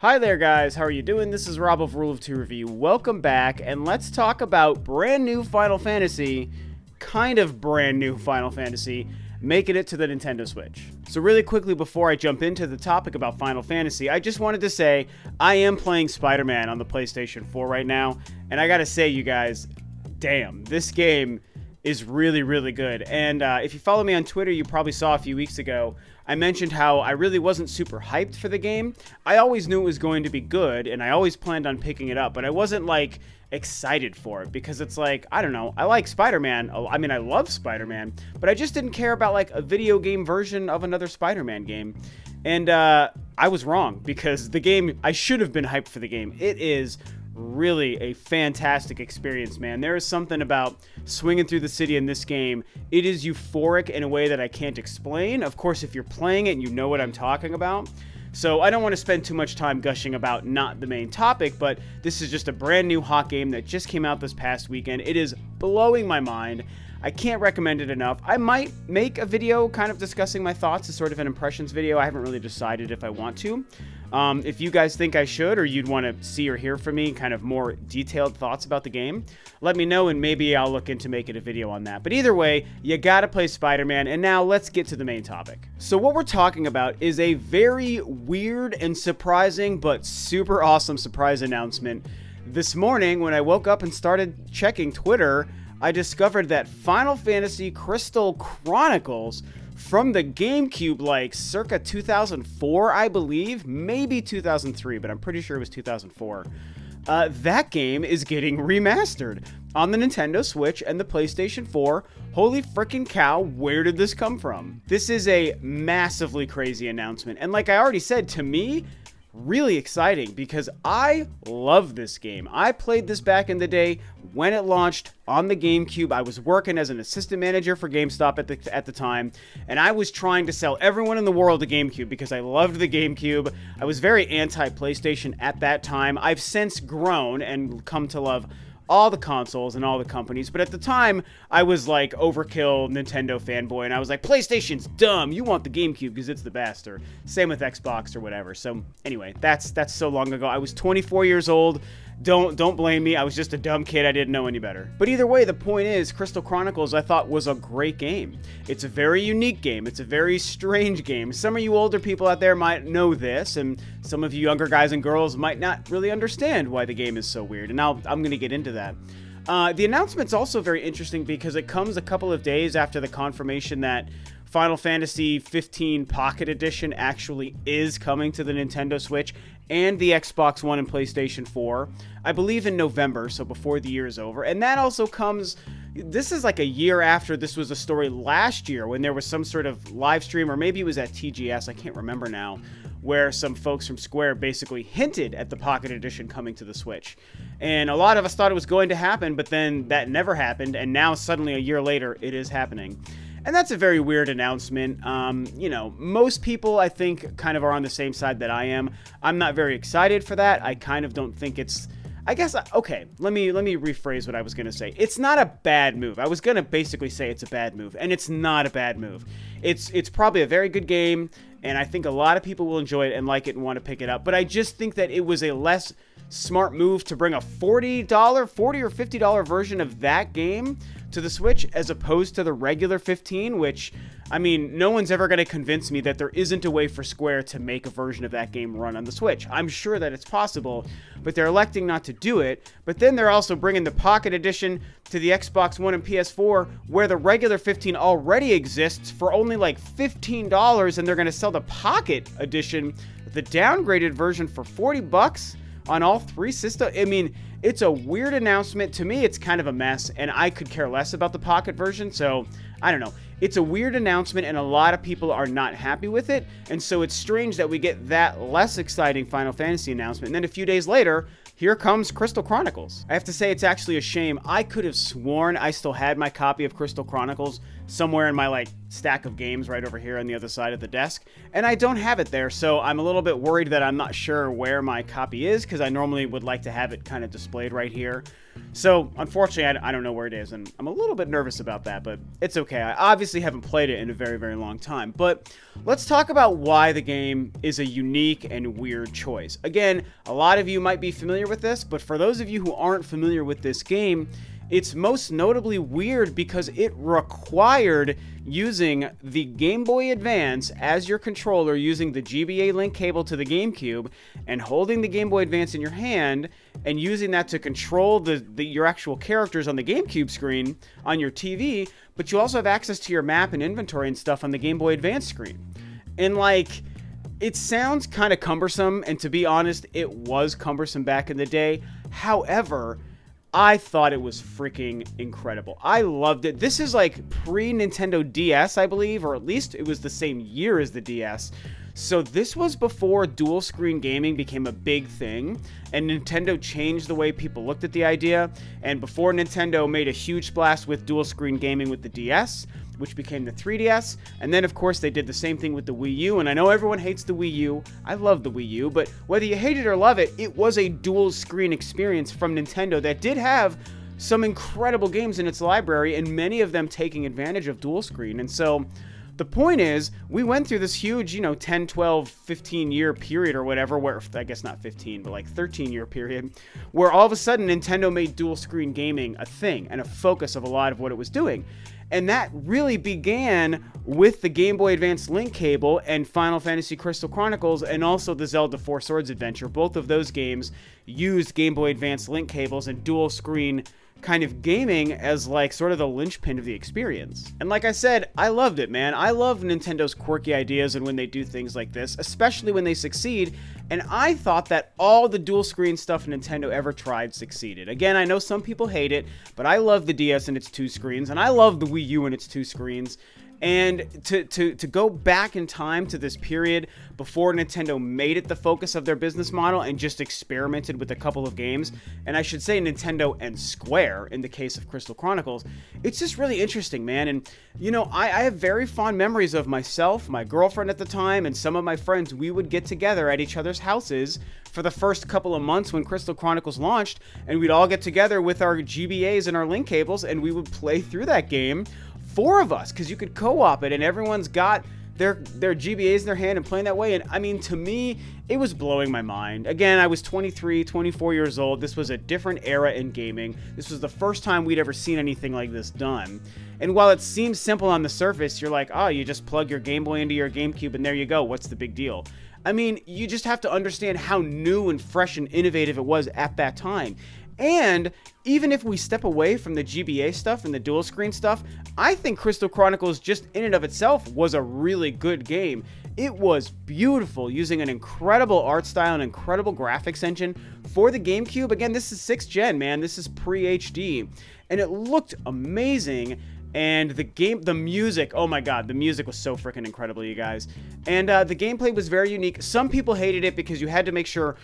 Hi there guys, how are you doing? This is Rob of Rule of Two Review. Welcome back, and let's talk about brand new Final Fantasy, kind of brand new Final Fantasy, making it to the Nintendo Switch. So really quickly before I jump into the topic about Final Fantasy, I just wanted to say I am playing Spider-Man on the PlayStation 4 right now, and I gotta say you guys, damn, this game is really, really good. And if you follow me on Twitter, you probably saw a few weeks ago, I mentioned how I really wasn't super hyped for the game. I always knew it was going to be good, and I always planned on picking it up, but I wasn't, like, excited for it, because it's like, I don't know, I like Spider-Man. I mean, I love Spider-Man, but I just didn't care about, like, a video game version of another Spider-Man game. And I was wrong, because the game, I should have been hyped for the game. It is really a fantastic experience, man. There is something about swinging through the city in this game. It is euphoric in a way that I can't explain. Of course, if you're playing it, you know what I'm talking about. So I don't want to spend too much time gushing about not the main topic, but this is just a brand new hot game that just came out this past weekend. It is blowing my mind. I can't recommend it enough. I might make a video kind of discussing my thoughts as sort of an impressions video. I haven't really decided if I want to. If you guys think I should, or you'd want to see or hear from me kind of more detailed thoughts about the game, let me know and maybe I'll look into making a video on that. But either way, you gotta play Spider-Man, and now let's get to the main topic. So what we're talking about is a very weird and surprising but super awesome surprise announcement. This morning when I woke up and started checking Twitter, I discovered that Final Fantasy Crystal Chronicles from the GameCube, like circa 2004, I believe, maybe 2003, but I'm pretty sure it was 2004. That game is getting remastered on the Nintendo Switch and the PlayStation 4. Holy frickin' cow, where did this come from? This is a massively crazy announcement, and like I already said, to me, really exciting, because I love this game. I played this back in the day when it launched on the GameCube. I was working as an assistant manager for GameStop at the time, and I was trying to sell everyone in the world a GameCube because I loved the GameCube. I was very anti-PlayStation at that time. I've since grown and come to love all the consoles and all the companies, but at the time I was like overkill Nintendo fanboy, and I was like, PlayStation's dumb, you want the GameCube because it's the best, or same with Xbox or whatever. So anyway, that's so long ago. I was 24 years old. Don't blame me. I was just a dumb kid. I didn't know any better. But either way, the point is, Crystal Chronicles I thought was a great game. It's a very unique game. It's a very strange game. Some of you older people out there might know this, and some of you younger guys and girls might not really understand why the game is so weird. And I'm going to get into that. The announcement's also very interesting because it comes a couple of days after the confirmation that Final Fantasy 15 Pocket Edition actually is coming to the Nintendo Switch and the Xbox One and PlayStation 4, I believe in November, so before the year is over. And that also comes, this is like a year after this was a story last year when there was some sort of live stream, or maybe it was at TGS, I can't remember now, where some folks from Square basically hinted at the Pocket Edition coming to the Switch. And a lot of us thought it was going to happen, but then that never happened, and now suddenly a year later, it is happening. And that's a very weird announcement. You know, most people, I think, kind of are on the same side that I am. I'm not very excited for that. I kind of don't think it's... I guess, okay, let me rephrase what I was going to say. It's not a bad move. I was going to basically say it's a bad move, and it's not a bad move. It's probably a very good game, and I think a lot of people will enjoy it and like it and want to pick it up. But I just think that it was a less smart move to bring a $40 or $50 version of that game to the Switch as opposed to the regular 15, which, I mean, no one's ever going to convince me that there isn't a way for Square to make a version of that game run on the Switch. I'm sure that it's possible, but they're electing not to do it. But then they're also bringing the Pocket Edition to the Xbox One and PS4, where the regular 15 already exists for only like $15, and they're going to sell the Pocket Edition, the downgraded version, for $40 on all three systems. I mean, it's a weird announcement. To me, it's kind of a mess, and I could care less about the Pocket version, so I don't know. It's a weird announcement, and a lot of people are not happy with it, and so it's strange that we get that less exciting Final Fantasy announcement, and then a few days later, here comes Crystal Chronicles. I have to say, it's actually a shame. I could have sworn I still had my copy of Crystal Chronicles somewhere in my like stack of games right over here on the other side of the desk, and I don't have it there, so I'm a little bit worried that I'm not sure where my copy is, because I normally would like to have it kind of displayed right here. So unfortunately I don't know where it is, and I'm a little bit nervous about that, but it's okay. I obviously haven't played it in a very, very long time. But let's talk about why the game is a unique and weird choice. Again, a lot of you might be familiar with this, but for those of you who aren't familiar with this game, it's most notably weird because it required using the Game Boy Advance as your controller, using the GBA link cable to the GameCube, and holding the Game Boy Advance in your hand, and using that to control your actual characters on the GameCube screen on your TV, but you also have access to your map and inventory and stuff on the Game Boy Advance screen. And like, it sounds kind of cumbersome, and to be honest, it was cumbersome back in the day. However, I thought it was freaking incredible. I loved it. This is like pre-Nintendo DS, I believe, or at least it was the same year as the DS. So this was before dual screen gaming became a big thing, and Nintendo changed the way people looked at the idea, and before Nintendo made a huge splash with dual screen gaming with the DS, which became the 3DS, and then of course they did the same thing with the Wii U, and I know everyone hates the Wii U. I love the Wii U, but whether you hate it or love it, it was a dual screen experience from Nintendo that did have some incredible games in its library, and many of them taking advantage of dual screen. And so the point is, we went through this huge, 10, 12, 15-year period or whatever, where, I guess not 15, but like 13-year period, where all of a sudden Nintendo made dual screen gaming a thing and a focus of a lot of what it was doing. And that really began with the Game Boy Advance link cable and Final Fantasy Crystal Chronicles, and also the Zelda Four Swords Adventure. Both of those games used Game Boy Advance link cables and dual screen kind of gaming as like sort of the linchpin of the experience. And like I said, I loved it, man. I love Nintendo's quirky ideas and when they do things like this, especially when they succeed. And I thought that all the dual screen stuff Nintendo ever tried succeeded. Again, I know some people hate it, but I love the DS and its two screens, and I love the Wii U and its two screens. And to go back in time to this period before Nintendo made it the focus of their business model and just experimented with a couple of games, and I should say Nintendo and Square in the case of Crystal Chronicles, it's just really interesting, man. And, I have very fond memories of myself, my girlfriend at the time, and some of my friends. We would get together at each other's houses for the first couple of months when Crystal Chronicles launched, and we'd all get together with our GBAs and our link cables, and we would play through that game. 4 of us, because you could co-op it, and everyone's got their GBAs in their hand and playing that way. And I mean, to me, it was blowing my mind. Again, I was 23, 24 years old. This was a different era in gaming. This was the first time we'd ever seen anything like this done. And while it seems simple on the surface, you're like, oh, you just plug your Game Boy into your GameCube and there you go. What's the big deal? I mean, you just have to understand how new and fresh and innovative it was at that time. And even if we step away from the GBA stuff and the dual screen stuff, I think Crystal Chronicles just in and of itself was a really good game. It was beautiful, using an incredible art style and incredible graphics engine for the GameCube. Again, this is 6th gen, man. This is pre-HD. And it looked amazing. And the music, oh my god, the music was so freaking incredible, you guys. And the gameplay was very unique. Some people hated it because you had to make sure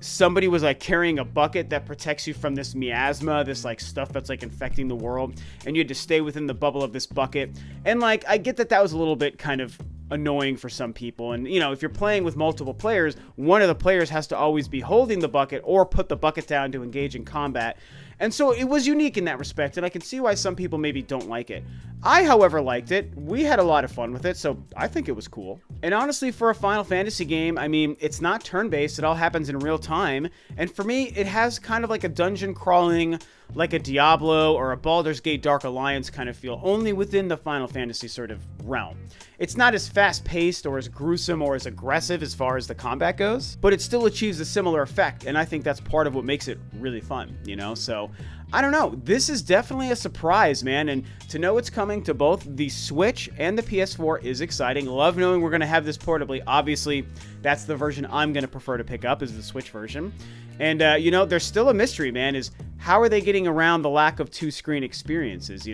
somebody was like carrying a bucket that protects you from this miasma, this like stuff that's like infecting the world, and you had to stay within the bubble of this bucket. And like, I get that was a little bit kind of annoying for some people. And if you're playing with multiple players, one of the players has to always be holding the bucket or put the bucket down to engage in combat. And so it was unique in that respect, and I can see why some people maybe don't like it. I, however, liked it. We had a lot of fun with it, so I think it was cool. And honestly, for a Final Fantasy game, I mean, it's not turn-based. It all happens in real time. And for me, it has kind of like a dungeon crawling, like a Diablo or a Baldur's Gate Dark Alliance kind of feel, only within the Final Fantasy sort of realm. It's not as fast-paced or as gruesome or as aggressive as far as the combat goes, but it still achieves a similar effect, and I think that's part of what makes it really fun, So, I don't know. This is definitely a surprise, man, and to know it's coming to both the Switch and the PS4 is exciting. Love knowing we're going to have this portably. Obviously, that's the version I'm going to prefer to pick up, is the Switch version. And, there's still a mystery, man, is how are they getting around the lack of two-screen experiences,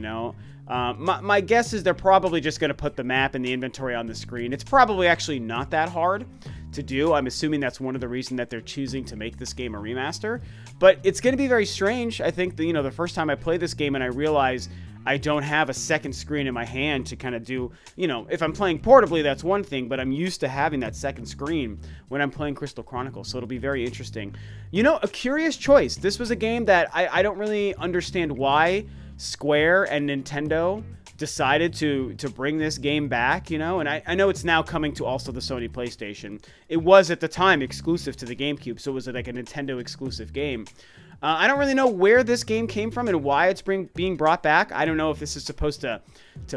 My guess is they're probably just going to put the map and the inventory on the screen. It's probably actually not that hard to do. I'm assuming that's one of the reasons that they're choosing to make this game a remaster. But it's going to be very strange. I think, the first time I played this game and I realized I don't have a second screen in my hand to kind of do, you know, if I'm playing portably, that's one thing, but I'm used to having that second screen when I'm playing Crystal Chronicles, so it'll be very interesting. You know, a curious choice. This was a game that I don't really understand why Square and Nintendo decided to bring this game back, you know, and I know it's now coming to also the Sony PlayStation. It was at the time exclusive to the GameCube, so it was like a Nintendo exclusive game. I don't really know where this game came from and why it's being brought back. I don't know if this is supposed to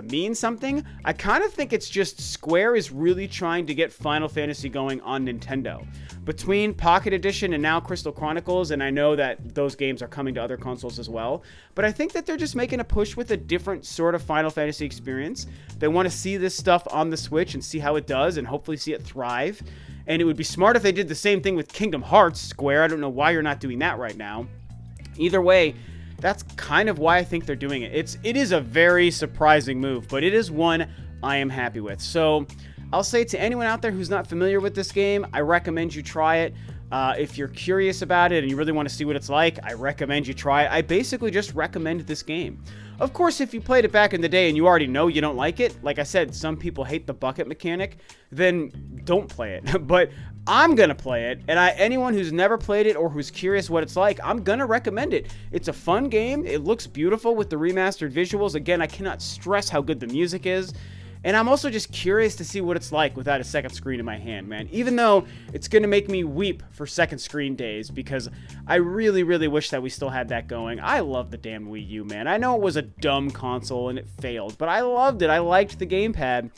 mean something. I kind of think it's just Square is really trying to get Final Fantasy going on Nintendo. Between Pocket Edition and now Crystal Chronicles, and I know that those games are coming to other consoles as well, but I think that they're just making a push with a different sort of Final Fantasy experience. They want to see this stuff on the Switch and see how it does and hopefully see it thrive. And it would be smart if they did the same thing with Kingdom Hearts, Square. I don't know why you're not doing that right now. Either way, that's kind of why I think they're doing it. It is a very surprising move, but it is one I am happy with. So I'll say to anyone out there who's not familiar with this game, I recommend you try it. If you're curious about it and you really want to see what it's like, I recommend you try it. I basically just recommend this game. Of course, if you played it back in the day and you already know you don't like it, like I said, some people hate the bucket mechanic, then don't play it. But I'm going to play it, and anyone who's never played it or who's curious what it's like, I'm going to recommend it. It's a fun game. It looks beautiful with the remastered visuals. Again, I cannot stress how good the music is. And I'm also just curious to see what it's like without a second screen in my hand, man. Even though it's going to make me weep for second screen days because I really, really wish that we still had that going. I love the damn Wii U, man. I know it was a dumb console and it failed, but I loved it. I liked the gamepad.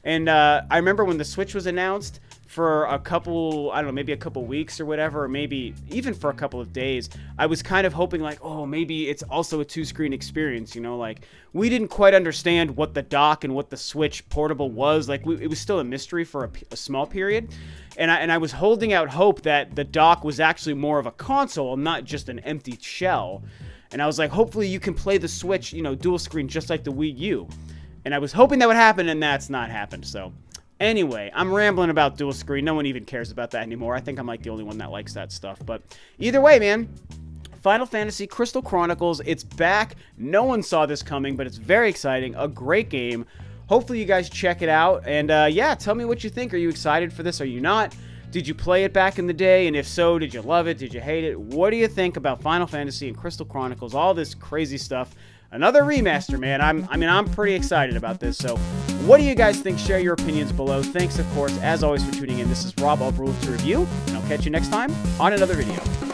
And I remember when the Switch was announced, for a couple, I don't know, maybe a couple weeks or whatever, or maybe even for a couple of days, I was kind of hoping like, oh, maybe it's also a two-screen experience, you know, like we didn't quite understand what the dock and what the Switch portable was, like it was still a mystery for a small period, and I was holding out hope that the dock was actually more of a console, not just an empty shell, and I was like, hopefully you can play the Switch, you know, dual screen just like the Wii U, and I was hoping that would happen, and that's not happened, so... Anyway, I'm rambling about dual screen. No one even cares about that anymore. I think I'm like the only one that likes that stuff. But either way, man, Final Fantasy Crystal Chronicles, it's back. No one saw this coming, but it's very exciting. A great game. Hopefully you guys check it out. And yeah, tell me what you think. Are you excited for this? Are you not? Did you play it back in the day? And if so, did you love it? Did you hate it? What do you think about Final Fantasy and Crystal Chronicles? All this crazy stuff. Another remaster, man. I'm pretty excited about this. So what do you guys think? Share your opinions below. Thanks, of course, as always, for tuning in. This is Rob of Ro2R, and I'll catch you next time on another video.